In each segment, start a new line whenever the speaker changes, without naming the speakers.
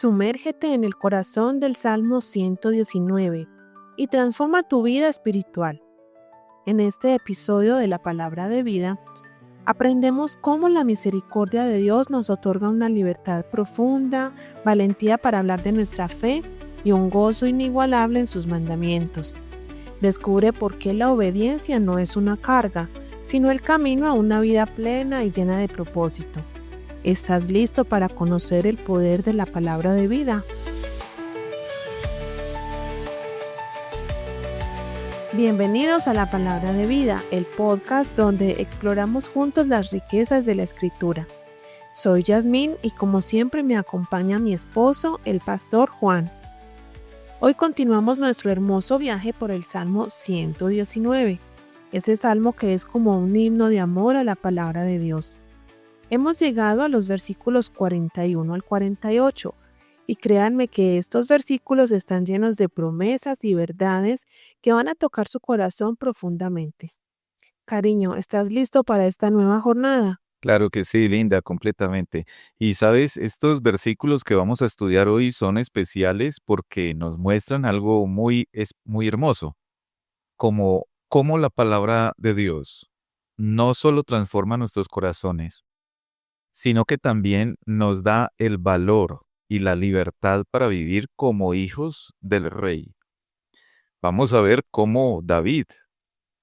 Sumérgete en el corazón del Salmo 119 y transforma tu vida espiritual. En este episodio de la Palabra de Vida, aprendemos cómo la misericordia de Dios nos otorga una libertad profunda, valentía para hablar de nuestra fe y un gozo inigualable en sus mandamientos. Descubre por qué la obediencia no es una carga, sino el camino a una vida plena y llena de propósito. ¿Estás listo para conocer el poder de la palabra de vida? Bienvenidos a la Palabra de Vida, el podcast donde exploramos juntos las riquezas de la Escritura. Soy Yasmín y como siempre me acompaña mi esposo, el pastor Juan. Hoy continuamos nuestro hermoso viaje por el Salmo 119, ese salmo que es como un himno de amor a la palabra de Dios. Hemos llegado a los versículos 41 al 48 y créanme que estos versículos están llenos de promesas y verdades que van a tocar su corazón profundamente. Cariño, ¿estás listo para esta nueva jornada?
Claro que sí, Linda, completamente. Y sabes, estos versículos que vamos a estudiar hoy son especiales porque nos muestran algo muy hermoso, como la palabra de Dios no solo transforma nuestros corazones, sino que también nos da el valor y la libertad para vivir como hijos del Rey. Vamos a ver cómo David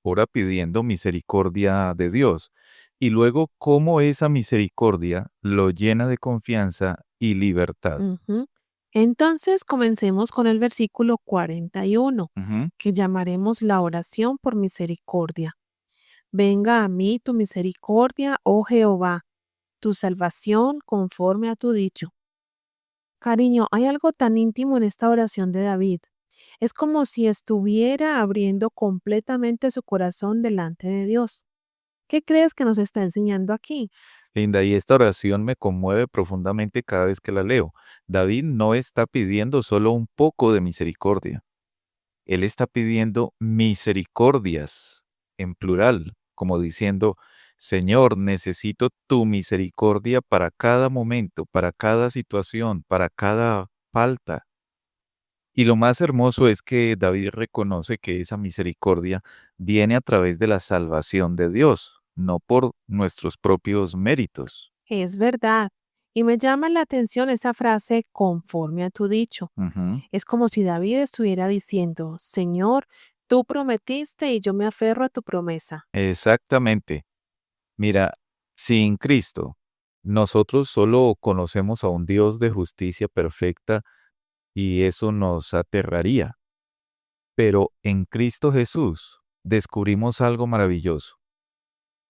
ora pidiendo misericordia de Dios y luego cómo esa misericordia lo llena de confianza y libertad.
Ujú. Entonces comencemos con el versículo 41,
Ujú.
que llamaremos la oración por misericordia. Venga a mí tu misericordia, oh Jehová, tu salvación conforme a tu dicho. Cariño, hay algo tan íntimo en esta oración de David. Es como si estuviera abriendo completamente su corazón delante de Dios. ¿Qué crees que nos está enseñando aquí?
Linda, y esta oración me conmueve profundamente cada vez que la leo. David no está pidiendo solo un poco de misericordia. Él está pidiendo misericordias en plural, como diciendo, Señor, necesito tu misericordia para cada momento, para cada situación, para cada falta. Y lo más hermoso es que David reconoce que esa misericordia viene a través de la salvación de Dios, no por nuestros propios méritos.
Es verdad. Y me llama la atención esa frase conforme a tu dicho.
Ujú.
Es como si David estuviera diciendo, Señor, tú prometiste y yo me aferro a tu promesa.
Exactamente. Mira, sin Cristo, nosotros solo conocemos a un Dios de justicia perfecta y eso nos aterraría. Pero en Cristo Jesús descubrimos algo maravilloso,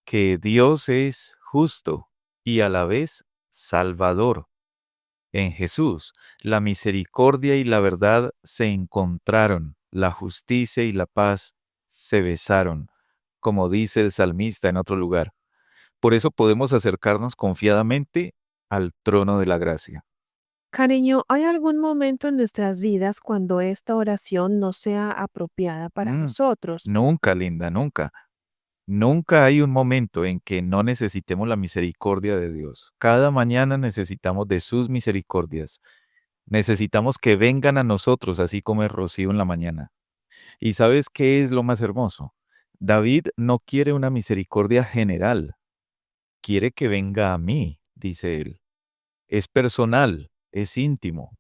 que Dios es justo y a la vez salvador. En Jesús, la misericordia y la verdad se encontraron, la justicia y la paz se besaron, como dice el salmista en otro lugar. Por eso podemos acercarnos confiadamente al trono de la gracia.
Cariño, ¿hay algún momento en nuestras vidas cuando esta oración no sea apropiada para
Mm,
nosotros?
Nunca, Linda, nunca. Nunca hay un momento en que no necesitemos la misericordia de Dios. Cada mañana necesitamos de sus misericordias. Necesitamos que vengan a nosotros, así como el rocío en la mañana. ¿Y sabes qué es lo más hermoso? David no quiere una misericordia general. Quiere que venga a mí, dice él. Es personal, es íntimo.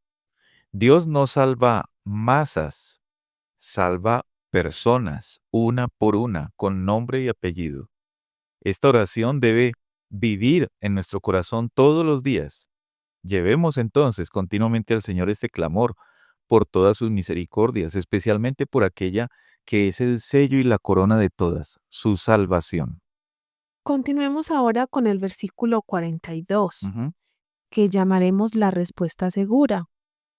Dios no salva masas, salva personas, una por una, con nombre y apellido. Esta oración debe vivir en nuestro corazón todos los días. Llevemos entonces continuamente al Señor este clamor por todas sus misericordias, especialmente por aquella que es el sello y la corona de todas, su salvación.
Continuemos ahora con el versículo 42,
Ujú.
que llamaremos la respuesta segura.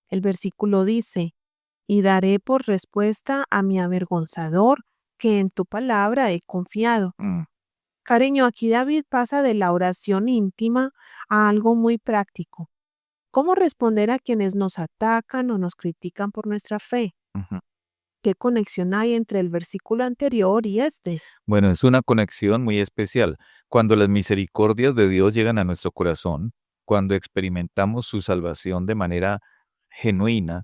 El versículo dice, y daré por respuesta a mi avergonzador que en tu palabra he confiado.
Mm.
Cariño, aquí David pasa de la oración íntima a algo muy práctico. ¿Cómo responder a quienes nos atacan o nos critican por nuestra fe?
Ujú.
¿Qué conexión hay entre el versículo anterior y este?
Bueno, es una conexión muy especial. Cuando las misericordias de Dios llegan a nuestro corazón, cuando experimentamos su salvación de manera genuina,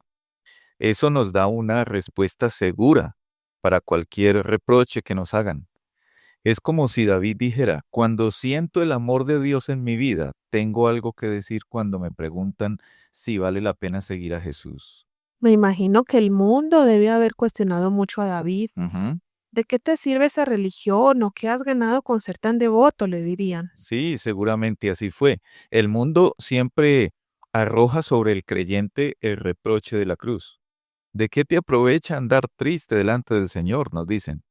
eso nos da una respuesta segura para cualquier reproche que nos hagan. Es como si David dijera, cuando siento el amor de Dios en mi vida, tengo algo que decir cuando me preguntan si vale la pena seguir a Jesús.
Me imagino que el mundo debe haber cuestionado mucho a David.
Ujú.
¿De qué te sirve esa religión o qué has ganado con ser tan devoto?, le dirían.
Sí, seguramente así fue. El mundo siempre arroja sobre el creyente el reproche de la cruz. ¿De qué te aprovecha andar triste delante del Señor?, nos dicen.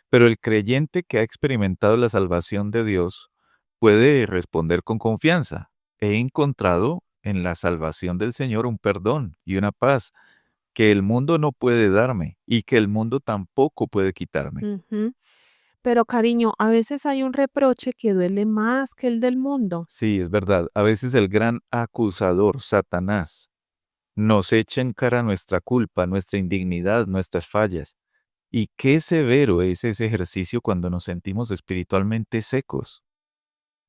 Pero el creyente que ha experimentado la salvación de Dios puede responder con confianza. He encontrado en la salvación del Señor un perdón y una paz que el mundo no puede darme y que el mundo tampoco puede quitarme.
Ujú. Pero cariño, a veces hay un reproche que duele más que el del mundo.
Sí, es verdad. A veces el gran acusador, Satanás, nos echa en cara nuestra culpa, nuestra indignidad, nuestras fallas. Y qué severo es ese ejercicio cuando nos sentimos espiritualmente secos.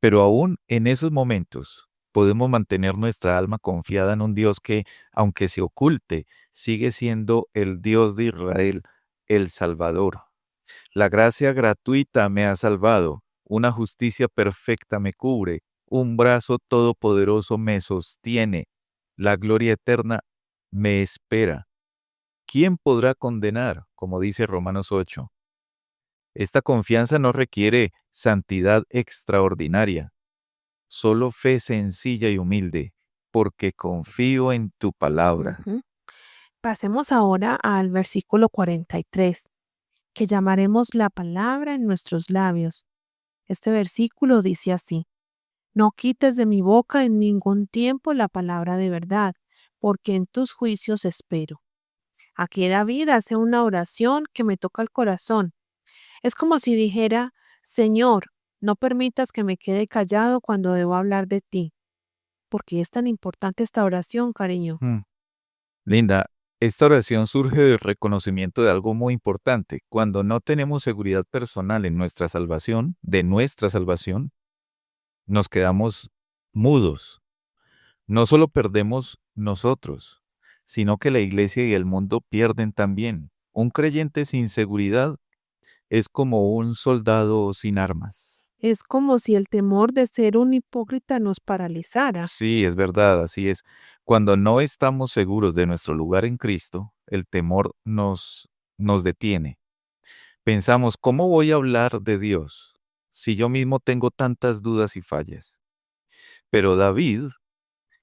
Pero aún en esos momentos podemos mantener nuestra alma confiada en un Dios que, aunque se oculte, sigue siendo el Dios de Israel, el Salvador. La gracia gratuita me ha salvado, una justicia perfecta me cubre, un brazo todopoderoso me sostiene, la gloria eterna me espera. ¿Quién podrá condenar? Como dice Romanos 8. Esta confianza no requiere santidad extraordinaria, solo fe sencilla y humilde, porque confío en tu palabra.
Ujú. Pasemos ahora al versículo 43, que llamaremos la palabra en nuestros labios. Este versículo dice así: No quites de mi boca en ningún tiempo la palabra de verdad, porque en tus juicios espero. Aquí David hace una oración que me toca el corazón. Es como si dijera: Señor, no permitas que me quede callado cuando debo hablar de ti. ¿Por qué es tan importante esta oración, cariño?
Mm. Linda, esta oración surge del reconocimiento de algo muy importante. Cuando no tenemos seguridad personal en nuestra salvación, de nuestra salvación, nos quedamos mudos. No solo perdemos nosotros, sino que la iglesia y el mundo pierden también. Un creyente sin seguridad es como un soldado sin armas.
Es como si el temor de ser un hipócrita nos paralizara.
Sí, es verdad, así es. Cuando no estamos seguros de nuestro lugar en Cristo, el temor nos detiene. Pensamos, ¿cómo voy a hablar de Dios si yo mismo tengo tantas dudas y fallas? Pero David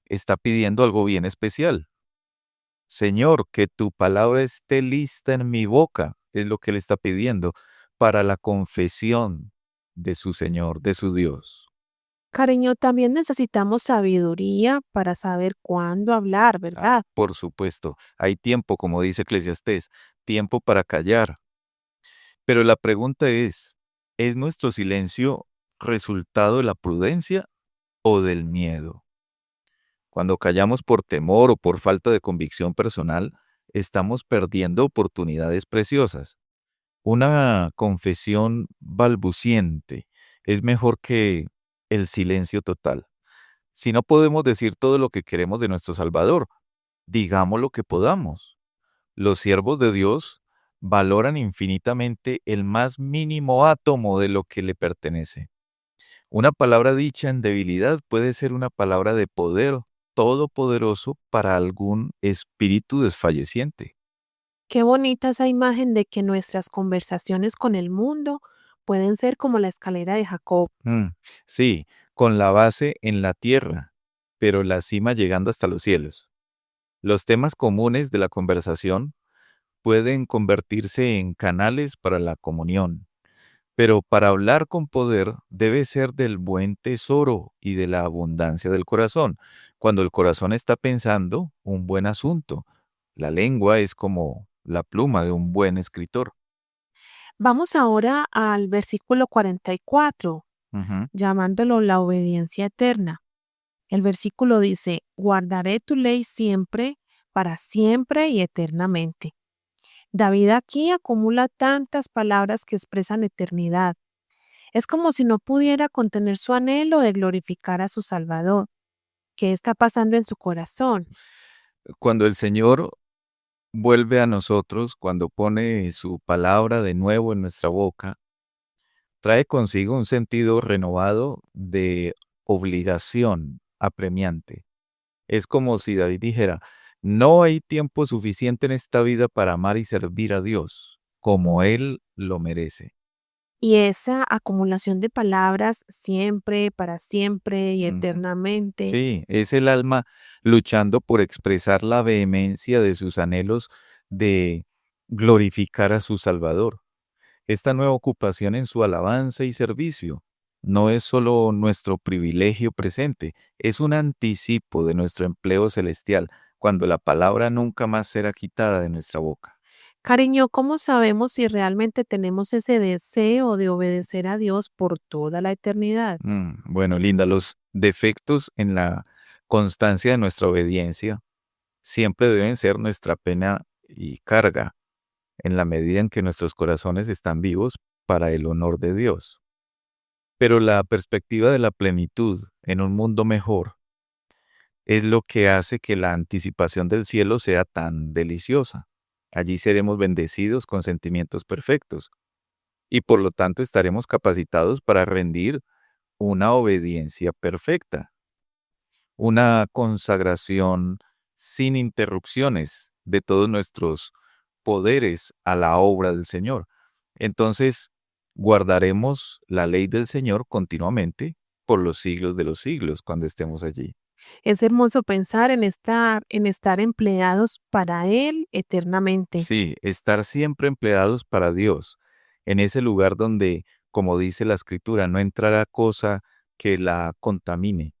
está pidiendo algo bien especial. Señor, que tu palabra esté lista en mi boca, es lo que él está pidiendo para la confesión de su Señor, de su Dios.
Cariño, también necesitamos sabiduría para saber cuándo hablar,
Ah,
¿verdad?
por supuesto, hay tiempo, como dice Eclesiastés, tiempo para callar. Pero la pregunta ¿es nuestro silencio resultado de la prudencia o del miedo? Cuando callamos por temor o por falta de convicción personal, estamos perdiendo oportunidades preciosas. Una confesión balbuciente es mejor que el silencio total. Si no podemos decir todo lo que queremos de nuestro Salvador, digamos lo que podamos. Los siervos de Dios valoran infinitamente el más mínimo átomo de lo que le pertenece. Una palabra dicha en debilidad puede ser una palabra de poder todopoderoso para algún espíritu desfalleciente.
Qué bonita esa imagen de que nuestras conversaciones con el mundo pueden ser como la escalera de Jacob.
Mm, sí, con la base en la tierra, pero la cima llegando hasta los cielos. Los temas comunes de la conversación pueden convertirse en canales para la comunión, pero para hablar con poder debe ser del buen tesoro y de la abundancia del corazón. Cuando el corazón está pensando un buen asunto, la lengua es como la pluma de un buen escritor.
Vamos ahora al versículo 44,
Ujú.
llamándolo la obediencia eterna. El versículo dice: Guardaré tu ley siempre, para siempre y eternamente. David aquí acumula tantas palabras que expresan eternidad. Es como si no pudiera contener su anhelo de glorificar a su Salvador. ¿Qué está pasando en su corazón?
Cuando el Señor vuelve a nosotros, cuando pone su palabra de nuevo en nuestra boca, trae consigo un sentido renovado de obligación apremiante. Es como si David dijera, no hay tiempo suficiente en esta vida para amar y servir a Dios como Él lo merece.
Y esa acumulación de palabras siempre, para siempre y
Ujú.
eternamente.
Sí, es el alma luchando por expresar la vehemencia de sus anhelos de glorificar a su Salvador. Esta nueva ocupación en su alabanza y servicio no es solo nuestro privilegio presente, es un anticipo de nuestro empleo celestial, cuando la palabra nunca más será quitada de nuestra boca.
Cariño, ¿cómo sabemos si realmente tenemos ese deseo de obedecer a Dios por toda la eternidad?
Bueno, Linda, los defectos en la constancia de nuestra obediencia siempre deben ser nuestra pena y carga, en la medida en que nuestros corazones están vivos para el honor de Dios. Pero la perspectiva de la plenitud en un mundo mejor es lo que hace que la anticipación del cielo sea tan deliciosa. Allí seremos bendecidos con sentimientos perfectos y por lo tanto estaremos capacitados para rendir una obediencia perfecta, una consagración sin interrupciones de todos nuestros poderes a la obra del Señor. Entonces, guardaremos la ley del Señor continuamente por los siglos de los siglos cuando estemos allí.
Es hermoso pensar en estar empleados para Él eternamente.
Sí, estar siempre empleados para Dios, en ese lugar donde, como dice la Escritura, no entrará cosa que la contamine.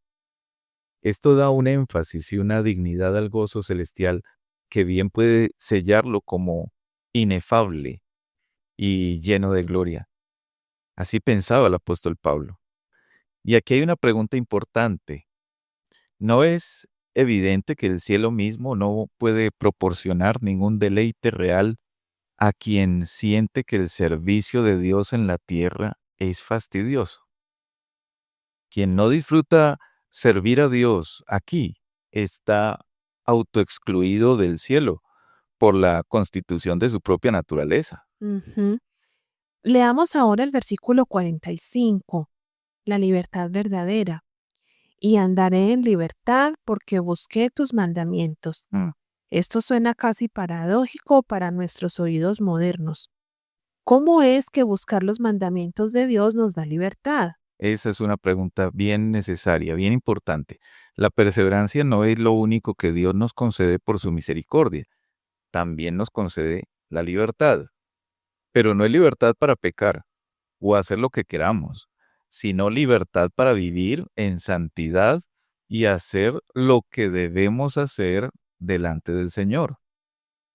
Esto da un énfasis y una dignidad al gozo celestial que bien puede sellarlo como inefable y lleno de gloria. Así pensaba el apóstol Pablo. Y aquí hay una pregunta importante. ¿No es evidente que el cielo mismo no puede proporcionar ningún deleite real a quien siente que el servicio de Dios en la tierra es fastidioso? Quien no disfruta servir a Dios aquí está autoexcluido del cielo por la constitución de su propia naturaleza.
Ujú. Leamos ahora el versículo 45, la libertad verdadera. Y andaré en libertad porque busqué tus mandamientos.
Mm.
Esto suena casi paradójico para nuestros oídos modernos. ¿Cómo es que buscar los mandamientos de Dios nos da libertad?
Esa es una pregunta bien necesaria, bien importante. La perseverancia no es lo único que Dios nos concede por su misericordia, también nos concede la libertad, pero no es libertad para pecar o hacer lo que queramos, sino libertad para vivir en santidad y hacer lo que debemos hacer delante del Señor.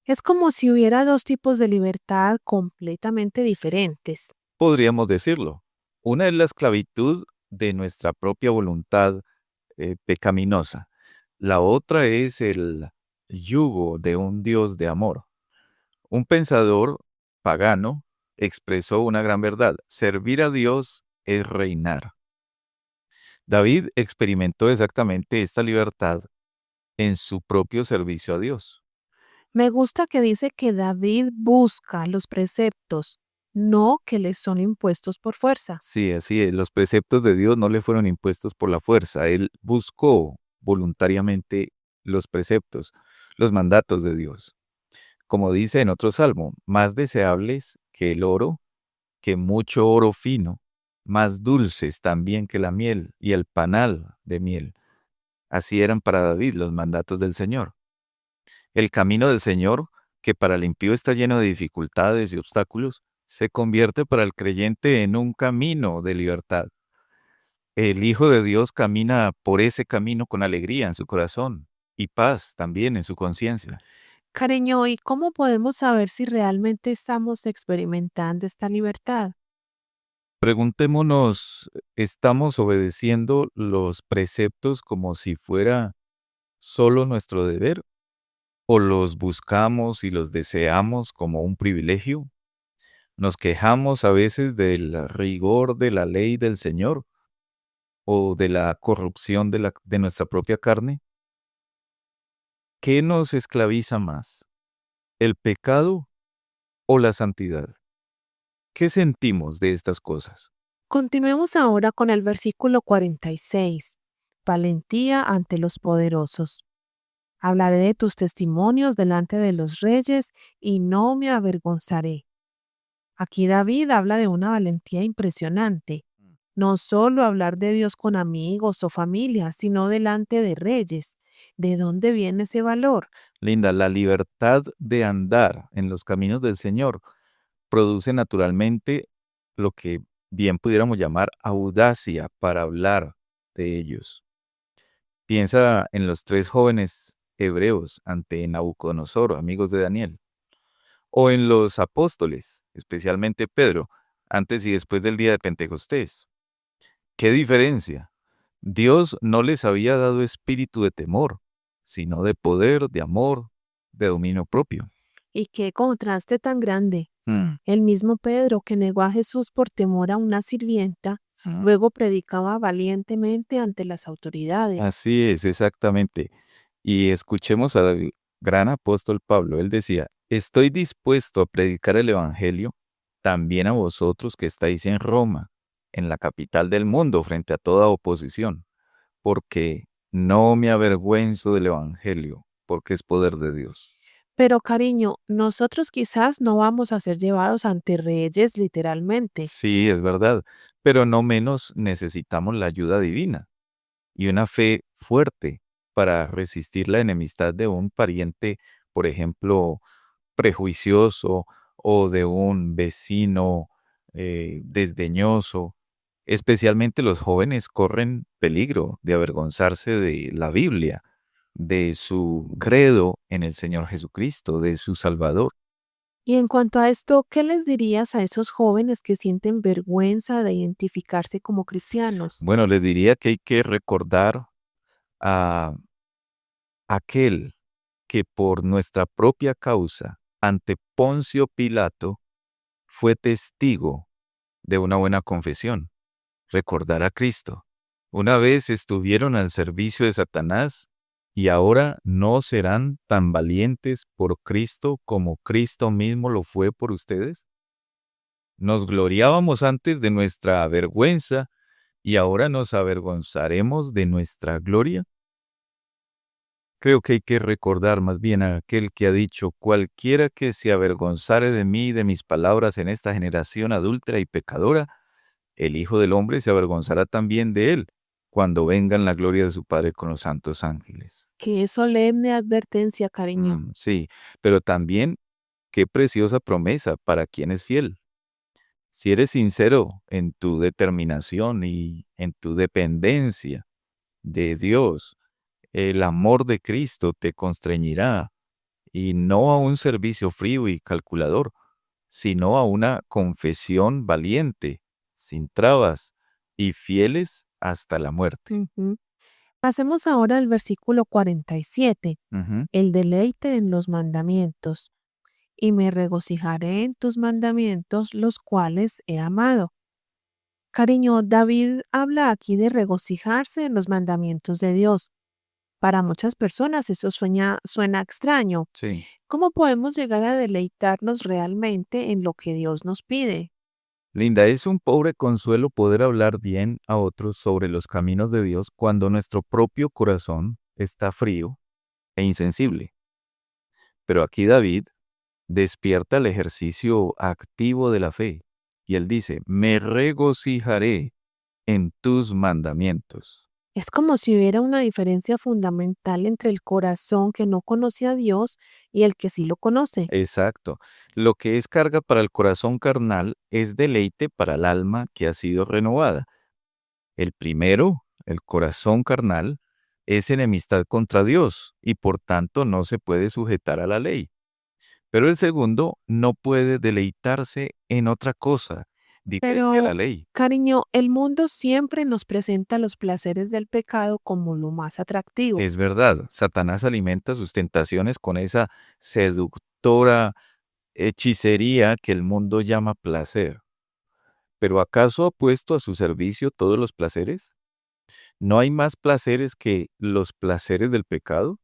Es como si hubiera dos tipos de libertad completamente diferentes.
Podríamos decirlo. Una es la esclavitud de nuestra propia voluntad pecaminosa. La otra es el yugo de un Dios de amor. Un pensador pagano expresó una gran verdad. Servir a Dios es reinar. David experimentó exactamente esta libertad en su propio servicio a Dios.
Me gusta que dice que David busca los preceptos, no que les son impuestos por fuerza.
Sí, así es. Los preceptos de Dios no le fueron impuestos por la fuerza. Él buscó voluntariamente los preceptos, los mandatos de Dios. Como dice en otro salmo, más deseables que el oro, que mucho oro fino, más dulces también que la miel y el panal de miel. Así eran para David los mandatos del Señor. El camino del Señor, que para el impío está lleno de dificultades y obstáculos, se convierte para el creyente en un camino de libertad. El Hijo de Dios camina por ese camino con alegría en su corazón y paz también en su conciencia.
Cariño, ¿y cómo podemos saber si realmente estamos experimentando esta libertad?
Preguntémonos, ¿estamos obedeciendo los preceptos como si fuera solo nuestro deber o los buscamos y los deseamos como un privilegio? ¿Nos quejamos a veces del rigor de la ley del Señor o de la corrupción de nuestra propia carne? ¿Qué nos esclaviza más, el pecado o la santidad? ¿Qué sentimos de estas cosas?
Continuemos ahora con el versículo 46. Valentía ante los poderosos. Hablaré de tus testimonios delante de los reyes y no me avergonzaré. Aquí David habla de una valentía impresionante. No solo hablar de Dios con amigos o familia, sino delante de reyes. ¿De dónde viene ese valor?
Linda, la libertad de andar en los caminos del Señor produce naturalmente lo que bien pudiéramos llamar audacia para hablar de ellos. Piensa en los tres jóvenes hebreos ante Nabucodonosor, amigos de Daniel, o en los apóstoles, especialmente Pedro, antes y después del día de Pentecostés. ¿Qué diferencia? Dios no les había dado espíritu de temor, sino de poder, de amor, de dominio propio.
Y qué contraste tan grande.
Mm,
El mismo Pedro que negó a Jesús por temor a una sirvienta,
mm.
luego predicaba valientemente ante las autoridades.
Así es, exactamente. Y escuchemos al gran apóstol Pablo. Él decía, estoy dispuesto a predicar el Evangelio también a vosotros que estáis en Roma, en la capital del mundo, frente a toda oposición, porque no me avergüenzo del Evangelio, porque es poder de Dios.
Pero cariño, nosotros quizás no vamos a ser llevados ante reyes literalmente.
Sí, es verdad, pero no menos necesitamos la ayuda divina y una fe fuerte para resistir la enemistad de un pariente, por ejemplo, prejuicioso o de un vecino desdeñoso. Especialmente los jóvenes corren peligro de avergonzarse de la Biblia, de su credo en el Señor Jesucristo, de su Salvador.
Y en cuanto a esto, ¿qué les dirías a esos jóvenes que sienten vergüenza de identificarse como cristianos?
Bueno, les diría que hay que recordar a aquel que por nuestra propia causa ante Poncio Pilato fue testigo de una buena confesión. Recordar a Cristo. Una vez estuvieron al servicio de Satanás y ahora no serán tan valientes por Cristo como Cristo mismo lo fue por ustedes. Nos gloriábamos antes de nuestra vergüenza y ahora nos avergonzaremos de nuestra gloria. Creo que hay que recordar más bien a aquel que ha dicho, cualquiera que se avergonzare de mí y de mis palabras en esta generación adúltera y pecadora, el Hijo del Hombre se avergonzará también de él, cuando venga en la gloria de su Padre con los santos ángeles.
Qué solemne advertencia, cariño.
Sí, pero también qué preciosa promesa para quien es fiel. Si eres sincero en tu determinación y en tu dependencia de Dios, el amor de Cristo te constreñirá, y no a un servicio frío y calculador, sino a una confesión valiente, sin trabas y fieles hasta la muerte.
Ujú. Pasemos ahora al versículo 47,
Ujú.
el deleite en los mandamientos. Y me regocijaré en tus mandamientos, los cuales he amado. Cariño, David habla aquí de regocijarse en los mandamientos de Dios. Para muchas personas eso suena extraño.
Sí.
¿Cómo podemos llegar a deleitarnos realmente en lo que Dios nos pide?
Linda, es un pobre consuelo poder hablar bien a otros sobre los caminos de Dios cuando nuestro propio corazón está frío e insensible. Pero aquí David despierta el ejercicio activo de la fe y él dice, me regocijaré en tus mandamientos.
Es como si hubiera una diferencia fundamental entre el corazón que no conoce a Dios y el que sí lo conoce.
Exacto. Lo que es carga para el corazón carnal es deleite para el alma que ha sido renovada. El primero, el corazón carnal, es enemistad contra Dios y por tanto no se puede sujetar a la ley. Pero el segundo no puede deleitarse en otra cosa diferente a la
Pero,
ley.
cariño, el mundo siempre nos presenta los placeres del pecado como lo más atractivo.
Es verdad, Satanás alimenta sus tentaciones con esa seductora hechicería que el mundo llama placer. ¿Pero acaso ha puesto a su servicio todos los placeres? ¿No hay más placeres que los placeres del pecado?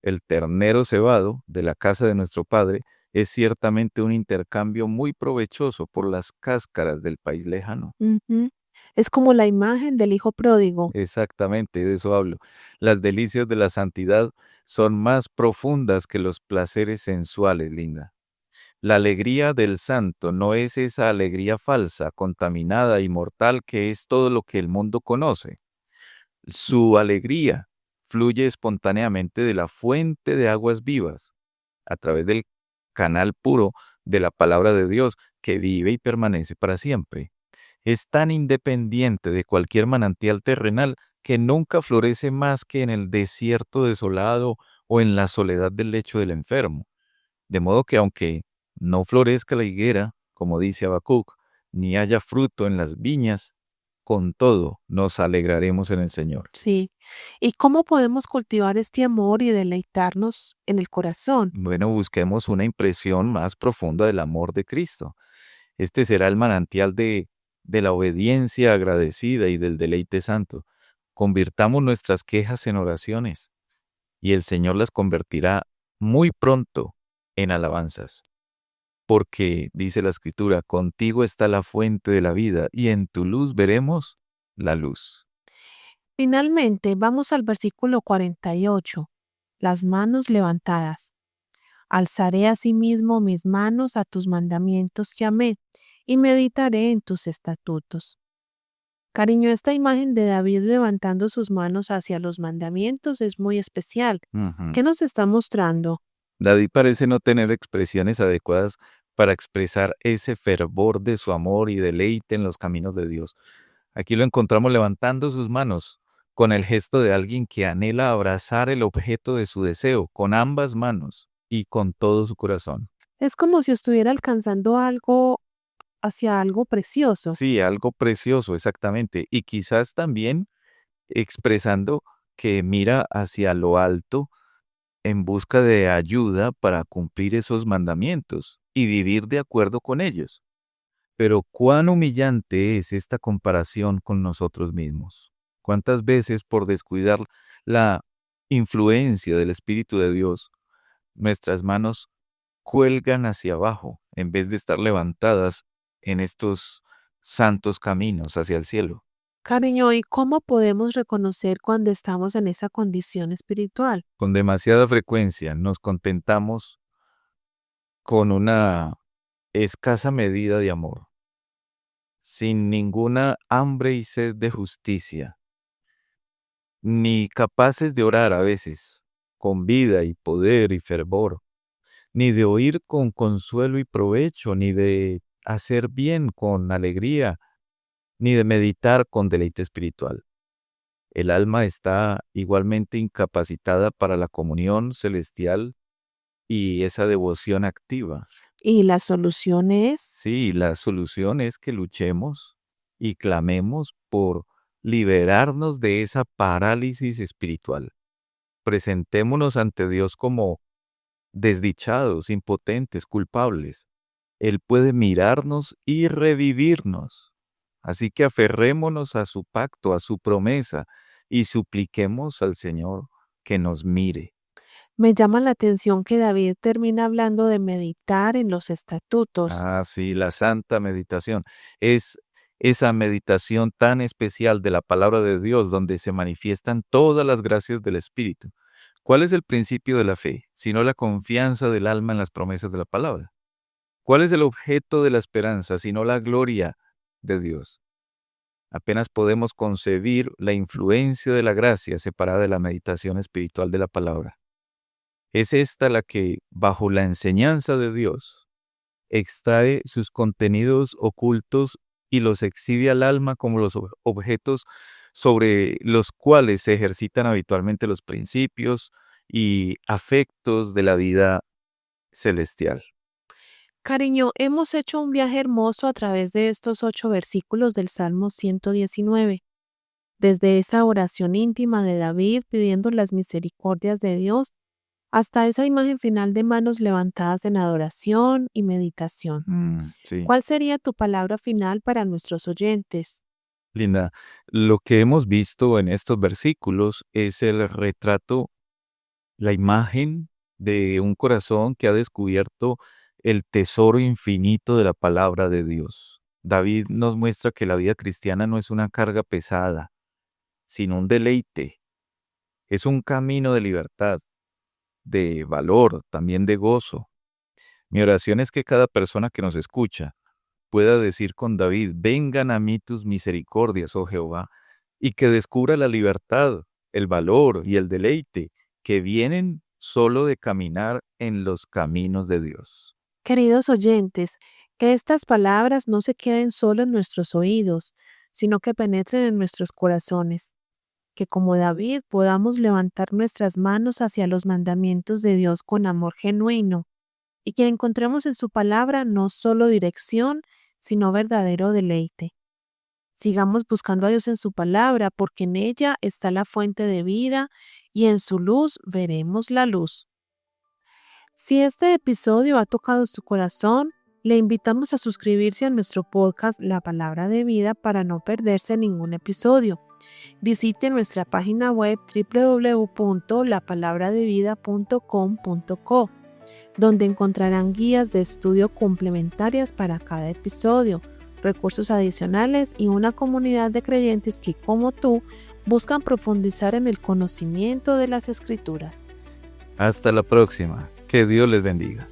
El ternero cebado de la casa de nuestro Padre es ciertamente un intercambio muy provechoso por las cáscaras del país lejano.
Ujú. Es como la imagen del hijo pródigo.
Exactamente, de eso hablo. Las delicias de la santidad son más profundas que los placeres sensuales, Linda. La alegría del santo no es esa alegría falsa, contaminada y mortal que es todo lo que el mundo conoce. Su alegría fluye espontáneamente de la fuente de aguas vivas, a través del canal puro de la palabra de Dios que vive y permanece para siempre. Es tan independiente de cualquier manantial terrenal que nunca florece más que en el desierto desolado o en la soledad del lecho del enfermo. De modo que aunque no florezca la higuera, como dice Habacuc, ni haya fruto en las viñas, con todo nos alegraremos en el Señor.
Sí. ¿Y cómo podemos cultivar este amor y deleitarnos en el corazón?
Bueno, busquemos una impresión más profunda del amor de Cristo. Este será el manantial de la obediencia agradecida y del deleite santo. Convirtamos nuestras quejas en oraciones y el Señor las convertirá muy pronto en alabanzas. Porque, dice la Escritura, contigo está la fuente de la vida y en tu luz veremos la luz.
Finalmente, vamos al versículo 48. Las manos levantadas. Alzaré asimismo mis manos a tus mandamientos que amé y meditaré en tus estatutos. Cariño, esta imagen de David levantando sus manos hacia los mandamientos es muy especial.
Ujú.
¿Qué nos está mostrando?
David parece no tener expresiones adecuadas para expresar ese fervor de su amor y deleite en los caminos de Dios. Aquí lo encontramos levantando sus manos, con el gesto de alguien que anhela abrazar el objeto de su deseo, con ambas manos y con todo su corazón.
Es como si estuviera alcanzando algo hacia algo precioso.
Sí, algo precioso, exactamente. Y quizás también expresando que mira hacia lo alto en busca de ayuda para cumplir esos mandamientos y vivir de acuerdo con ellos. Pero cuán humillante es esta comparación con nosotros mismos. ¿Cuántas veces por descuidar la influencia del Espíritu de Dios, nuestras manos cuelgan hacia abajo en vez de estar levantadas en estos santos caminos hacia el cielo?
Cariño, ¿y cómo podemos reconocer cuando estamos en esa condición espiritual?
Con demasiada frecuencia nos contentamos con una escasa medida de amor, sin ninguna hambre y sed de justicia, ni capaces de orar a veces, con vida y poder y fervor, ni de oír con consuelo y provecho, ni de hacer bien con alegría, ni de meditar con deleite espiritual. El alma está igualmente incapacitada para la comunión celestial y esa devoción activa.
Y la solución es,
Sí, la solución es que luchemos y clamemos por liberarnos de esa parálisis espiritual. Presentémonos ante Dios como desdichados, impotentes, culpables. Él puede mirarnos y revivirnos. Así que aferrémonos a su pacto, a su promesa, y supliquemos al Señor que nos mire.
me llama la atención que David termina hablando de meditar en los estatutos.
Ah, sí, la santa meditación es esa meditación tan especial de la palabra de Dios donde se manifiestan todas las gracias del Espíritu. ¿Cuál es el principio de la fe, sino la confianza del alma en las promesas de la palabra? ¿Cuál es el objeto de la esperanza, sino la gloria de Dios? Apenas podemos concebir la influencia de la gracia separada de la meditación espiritual de la palabra. Es esta la que, bajo la enseñanza de Dios, extrae sus contenidos ocultos y los exhibe al alma como los objetos sobre los cuales se ejercitan habitualmente los principios y afectos de la vida celestial.
Cariño, hemos hecho un viaje hermoso a través de estos 8 versículos del Salmo 119. Desde esa oración íntima de David pidiendo las misericordias de Dios hasta esa imagen final de manos levantadas en adoración y meditación.
Sí.
¿Cuál sería tu palabra final para nuestros oyentes?
Linda, lo que hemos visto en estos versículos es el retrato, la imagen de un corazón que ha descubierto el tesoro infinito de la palabra de Dios. David nos muestra que la vida cristiana no es una carga pesada, sino un deleite. Es un camino de libertad, de valor, también de gozo. Mi oración es que cada persona que nos escucha pueda decir con David: vengan a mí tus misericordias, oh Jehová, y que descubra la libertad, el valor y el deleite que vienen solo de caminar en los caminos de Dios.
Queridos oyentes, que estas palabras no se queden solo en nuestros oídos, sino que penetren en nuestros corazones, que como David podamos levantar nuestras manos hacia los mandamientos de Dios con amor genuino y que encontremos en su palabra no solo dirección, sino verdadero deleite. Sigamos buscando a Dios en su palabra, porque en ella está la fuente de vida y en su luz veremos la luz. Si este episodio ha tocado su corazón, le invitamos a suscribirse a nuestro podcast La Palabra de Vida para no perderse ningún episodio. Visite nuestra página web www.lapalabradevida.com.co, donde encontrarán guías de estudio complementarias para cada episodio, recursos adicionales y una comunidad de creyentes que, como tú, buscan profundizar en el conocimiento de las Escrituras.
Hasta la próxima. Que Dios les bendiga.